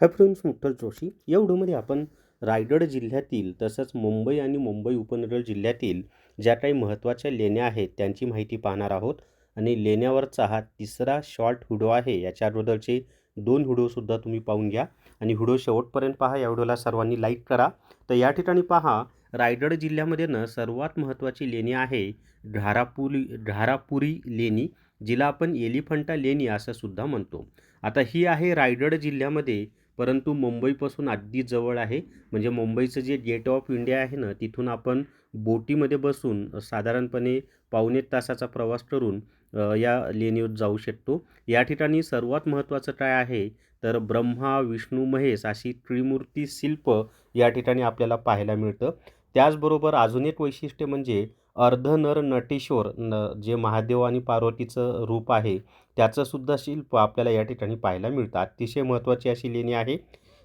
Hi friends, Mukhtar Joshi या व्हिडिओमध्ये आपण रायगड जिल्ह्यातील तसंच मुंबई आणि मुंबई उपनगर जिल्ह्यातील ज्या काही महत्त्वाच्या लेण्या आहेत त्यांची माहिती पाहणार आहोत. आणि लेण्यावरचा हा तिसरा शॉर्ट व्हिडिओ आहे. याच्या अगोदरचे 2 व्हिडिओसुद्धा तुम्ही पाहून घ्या आणि व्हिडिओ शेवटपर्यंत पहा. या व्हिडिओला सर्वांनी लाईक करा. तर या ठिकाणी पहा, रायगड जिल्ह्यामध्ये सर्वात महत्त्वाची लेणी आहे ढारापुरी लेणी, जिला आपण एलिफंटा लेणी असं सुद्धा म्हणतो. आता ही आहे रायगड जिल्ह्यामध्ये, परंतु मुंबईपासून अगदी जवळ आहे. म्हणजे मुंबईचं जे गेट ऑफ इंडिया आहे ना, तिथून आपण बोटीमध्ये बसून साधारणपणे पावणे तासाचा प्रवास करून या लेणीवर जाऊ शकतो. या ठिकाणी सर्वात महत्त्वाचं काय आहे तर ब्रह्मा विष्णू महेश अशी त्रिमूर्ती शिल्प या ठिकाणी आपल्याला पाहायला मिळतं. त्याचबरोबर अजून एक वैशिष्ट्य म्हणजे अर्धनर नटेश्वर जे महादेव आणि पार्वतीचं रूप आहे त्याचं सुद्धा शिल्प आपल्याला या ठिकाणी पाहायला मिळतं. अतिशय महत्त्वाची अशी लेणी आहे.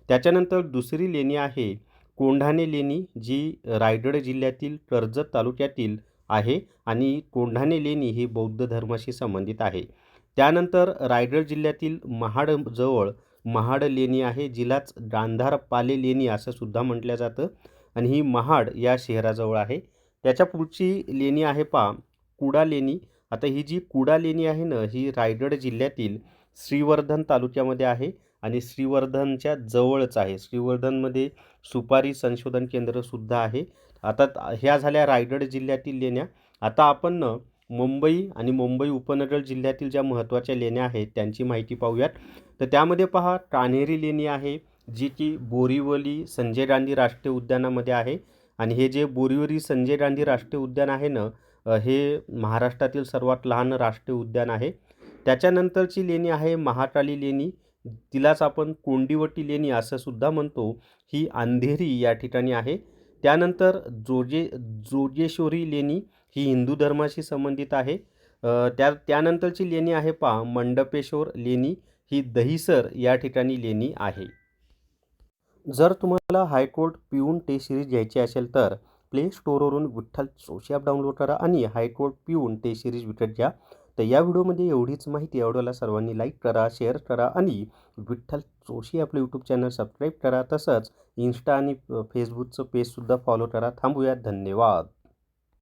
त्याच्यानंतर दुसरी लेणी आहे कोंढाणे लेणी, जी रायगड जिल्ह्यातील कर्जत तालुक्यातील आहे आणि कोंढाणे लेणी ही बौद्ध धर्माशी संबंधित आहे. त्यानंतर रायगड जिल्ह्यातील महाडजवळ महाड लेणी आहे, जिलाच गांधारपाले लेणी असं सुद्धा म्हटलं जातं आणि ही महाड या शहराजवळ आहे. त्याच्या पुढची लेणी आहे पहा कुडा लेणी. आता ही जी कुडा लेणी आहे ना, ही रायगड जिल्ह्यातील श्रीवर्धन तालुक्यामध्ये आहे आणि श्रीवर्धनच्या जवळच आहे. श्रीवर्धनमध्ये सुपारी संशोधन केंद्रसुद्धा आहे. आता ह्या झाल्या रायगड जिल्ह्यातील लेण्या. आता आपण मुंबई आणि मुंबई उपनगर जिल्ह्यातील ज्या महत्त्वाच्या लेण्या आहेत त्यांची माहिती पाहूयात. तर त्यामध्ये पहा कान्हेरी लेणी आहे, जी की बोरिवली संजय गांधी राष्ट्रीय उद्यानामध्ये आहे. आणि हे जे बोरिवली संजय गांधी राष्ट्रीय उद्यान आहे ना, हे महाराष्ट्रातील सर्वात लहान राष्ट्रीय उद्यान आहे. त्याच्यानंतरची लेणी आहे महाकाली लेणी, तिलाच आपण कोंडिवटी लेणी असं सुद्धा म्हणतो. ही अंधेरी या ठिकाणी आहे. त्यानंतर जोगेश्वरी लेणी ही हिंदू धर्माशी संबंधित आहे. त्यानंतरची लेणी आहे पहा मंडपेश्वर लेणी, ही दहिसर या ठिकाणी लेणी आहे. जर तुम्हाला हायकोर्ट पिऊन टेस्ट सिरीज घ्यायची असेल तर प्ले स्टोअरवरून विठ्ठल जोशी ॲप डाउनलोड करा आणि हायकोर्ट पिऊन टेस्ट सिरीज विकत घ्या. तर या व्हिडिओमध्ये एवढीच माहिती. या व्हिडिओला सर्वांनी लाईक करा, शेअर करा आणि विठ्ठल जोशी आपलं यूट्यूब चॅनल सबस्क्राईब करा. तसंच इंस्टा आणि फेसबुकचं पेजसुद्धा फॉलो करा. थांबूया. धन्यवाद.